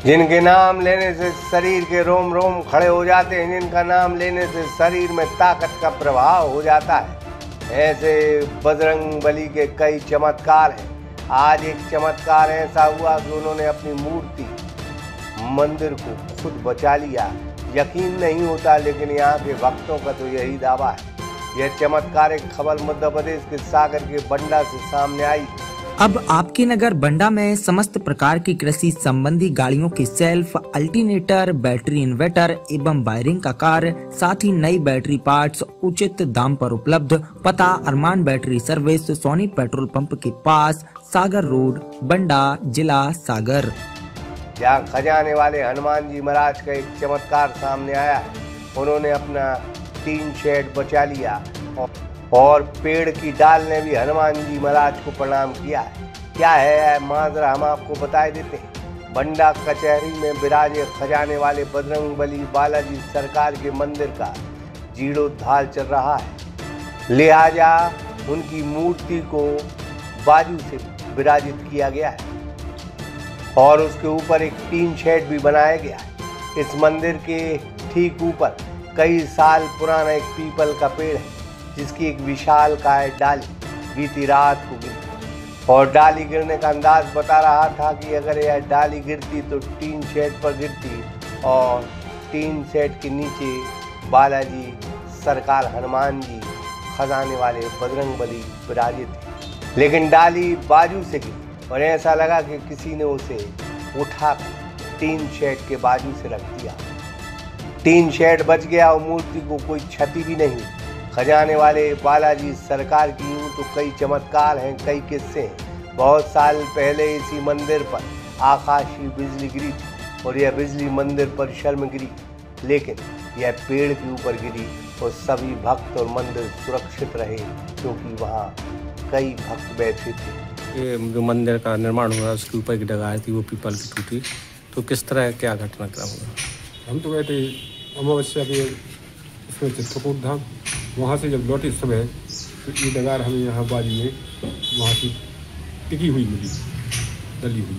जिनके नाम लेने से शरीर के रोम रोम खड़े हो जाते हैं, जिनका नाम लेने से शरीर में ताकत का प्रभाव हो जाता है, ऐसे बजरंग बली के कई चमत्कार हैं। आज एक चमत्कार ऐसा हुआ कि उन्होंने अपनी मूर्ति मंदिर को खुद बचा लिया। यकीन नहीं होता, लेकिन यहाँ के भक्तों का तो यही दावा है। यह चमत्कारिक खबर मध्य प्रदेश के सागर के बंडा से सामने आई। अब आपके नगर बंडा में समस्त प्रकार की कृषि संबंधी गाड़ियों की सेल्फ, अल्टरनेटर, बैटरी इन्वर्टर एवं वायरिंग का कार्य, साथ ही नई बैटरी पार्ट्स उचित दाम पर उपलब्ध। पता Arman battery service, Soni petrol pump के पास, सागर रोड, बंडा, जिला सागर। जहाँ खजाने वाले हनुमान जी महाराज का एक चमत्कार सामने आया। उन्होंने अपना टीन शेड बचा लिया और पेड़ की डाल ने भी हनुमान जी महाराज को प्रणाम किया है। क्या है माजरा, हम आपको बता देते हैं। बंडा कचहरी में विराजे खजाने वाले बजरंग बली बालाजी सरकार के मंदिर का जीर्णोद्धार चल रहा है, लिहाजा उनकी मूर्ति को बाजू से विराजित किया गया है और उसके ऊपर एक टीन शेड भी बनाया गया है। इस मंदिर के ठीक ऊपर कई साल पुराना एक पीपल का पेड़ है, जिसकी एक विशालकाय डाली बीती रात को गिरी और डाली गिरने का अंदाज बता रहा था कि अगर यह डाली गिरती तो टीन शेड पर गिरती और टीन शेड के नीचे बालाजी सरकार हनुमान जी खजाने वाले बजरंग बली विराजित थे। लेकिन डाली बाजू से गिरी और ऐसा लगा कि किसी ने उसे उठा टीन शेड के बाजू से रख दिया। टीन शेड बच गया और मूर्ति को कोई क्षति भी नहीं। खजाने वाले बालाजी सरकार की यूं तो कई चमत्कार हैं, कई किस्से हैं। बहुत साल पहले इसी मंदिर पर आकाशीय बिजली गिरी थी और यह बिजली मंदिर परिसर में गिरी, लेकिन यह पेड़ के ऊपर गिरी और सभी भक्त और मंदिर सुरक्षित रहे, क्योंकि वहाँ कई भक्त बैठे थे। ये जो मंदिर का निर्माण हुआ उसके ऊपर की डगार थी, वो पीपल की टूटी, तो किस तरह क्या घटनाक्रम हुआ? हम तो गए थे अमावस्या के इसमें चित्रकूट धाम, वहाँ से जब लौटे समय तो ये डगार हमें यहाँ बाजी में वहाँ से टिकी हुई मिली, डली हुई।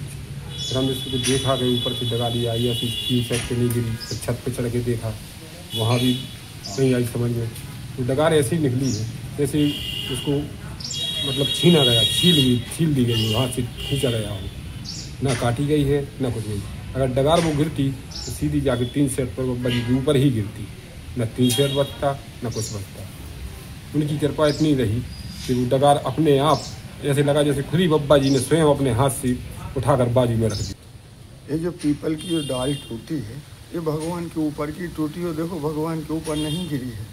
फिर हमने इसको देखा कि ऊपर से डगारी आई, ऐसी तीन छत पे नहीं गिरी। फिर छत पे चढ़ के देखा, वहाँ भी नहीं आई समझ में। तो डगार ऐसी निकली है जैसे उसको मतलब छीना गया, छील दी गई, वहाँ से खींचा गया हो, ना काटी गई है ना कुछ नहीं। अगर डगार वो गिरती तो सीधी जाके तीन सेट पर बजी के ऊपर ही गिरती, न तीन सेट बचता न कुछ बचता। उनकी कृपा इतनी रही कि वो डगार अपने आप ऐसे लगा जैसे खुद ही बब्बा जी ने स्वयं अपने हाथ से उठाकर बाजी में रख दी। ये जो पीपल की जो डाल टूटी है, ये भगवान के ऊपर की टूटी हो। देखो भगवान के ऊपर नहीं गिरी है,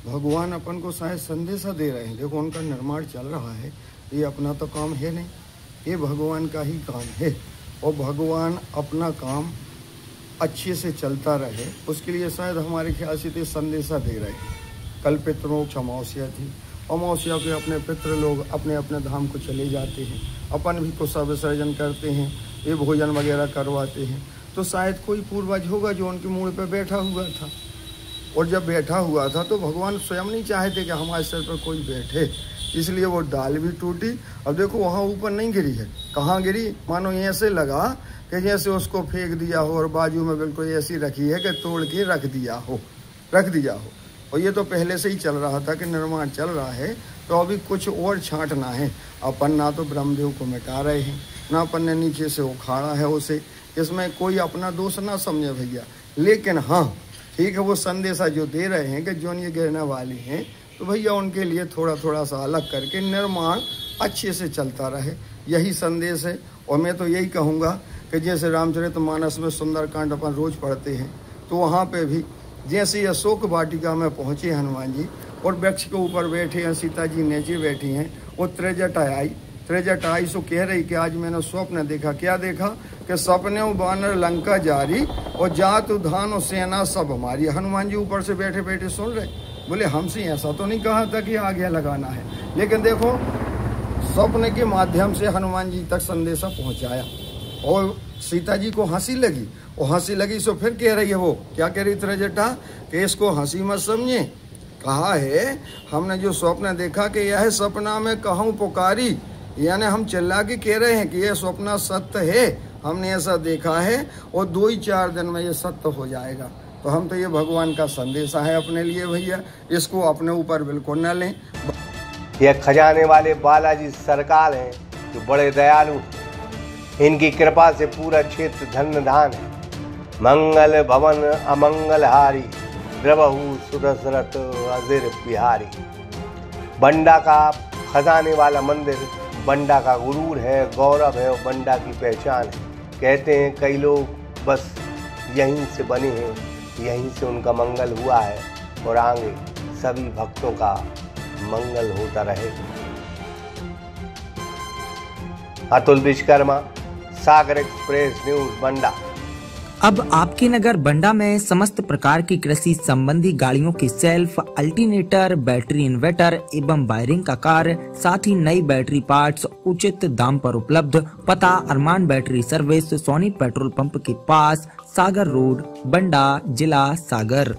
भगवान अपन को शायद संदेशा दे रहे हैं। देखो उनका निर्माण चल रहा है, ये अपना तो काम है नहीं, ये भगवान का ही काम है और भगवान अपना काम अच्छे से चलता रहे, उसके लिए शायद हमारे ख्याल से तो संदेशा दे रहे हैं। कल पितरों अमावस्या थी, अमावस्या के अपने पितृ लोग अपने अपने धाम को चले जाते हैं, अपन भी कुछ विसर्जन करते हैं, ये भोजन वगैरह करवाते हैं। तो शायद कोई पूर्वज होगा जो उनके मूड पे बैठा हुआ था, और जब बैठा हुआ था तो भगवान स्वयं नहीं चाहते कि हमारे सिर पर कोई बैठे, इसलिए वो डाल भी टूटी। अब देखो वहाँ ऊपर नहीं गिरी है, कहाँ गिरी? मानो ऐसे लगा कि जैसे उसको फेंक दिया हो और बाजू में बिल्कुल ऐसी रखी है कि तोड़ के रख दिया हो। और ये तो पहले से ही चल रहा था कि निर्माण चल रहा है, तो अभी कुछ और छांटना है। अपन ना तो ब्रह्मदेव को मिटा रहे हैं, ना अपन ने नीचे से उखाड़ा है उसे, इसमें कोई अपना दोष ना समझे भैया। लेकिन हाँ ठीक है, वो संदेशा जो दे रहे हैं कि जो ये गिरने वाली हैं, तो भैया उनके लिए थोड़ा थोड़ा सा अलग करके निर्माण अच्छे से चलता रहे, यही संदेश है। और मैं तो यही कहूँगा कि जैसे रामचरितमानस में सुंदरकांड अपन रोज पढ़ते हैं, तो वहाँ पे भी जैसे अशोक वाटिका में पहुँचे हनुमान जी और वृक्ष के ऊपर बैठे हैं, सीता जी नीचे बैठी हैं, वो त्रिजट आई सो कह रही कि आज मैंने स्वप्न देखा। क्या देखा? कि सपने बानर लंका जारी और जातु धान और सेना सब हमारी। हनुमान जी ऊपर से बैठे बैठे सुन रहे, बोले हमसे ऐसा तो नहीं कहा था कि आगे लगाना है। लेकिन देखो स्वप्न के माध्यम से हनुमान जी तक संदेशा पहुंचाया और सीता जी को हंसी लगी, और हंसी लगी सो फिर कह रही है, वो क्या कह रही त्रिजटा कि इसको हंसी मत समझे, कहा है हमने जो स्वप्न देखा कि यह सपना में कहूँ पुकारी, यानी हम चिल्ला के कह रहे हैं कि यह स्वप्न सत्य है हमने ऐसा देखा है और 2-4 दिन में ये सत्य हो जाएगा। तो हम तो ये भगवान का संदेशा है अपने लिए भैया, इसको अपने ऊपर बिल्कुल न लें। यह खजाने वाले बालाजी सरकार हैं जो बड़े दयालु हैं। इनकी कृपा से पूरा क्षेत्र धन्य धान है। मंगल भवन अमंगलहारी, द्रवहु सुदशरथ अजिर बिहारी। बंडा का खजाने वाला मंदिर बंडा का गुरूर है, गौरव है और बंडा की पहचान है। कहते हैं कई लोग बस यहीं से बने हैं, यहीं से उनका मंगल हुआ है और आगे सभी भक्तों का मंगल होता रहे। अतुल विश्वकर्मा, सागर एक्सप्रेस न्यूज, बंडा। अब आपके नगर बंडा में समस्त प्रकार की कृषि संबंधी गाड़ियों की सेल्फ, अल्टरनेटर, बैटरी इन्वर्टर एवं वायरिंग का कार्य, साथ ही नई बैटरी पार्ट्स उचित दाम पर उपलब्ध। पता Arman battery service, Soni petrol pump के पास, सागर रोड, बंडा, जिला सागर।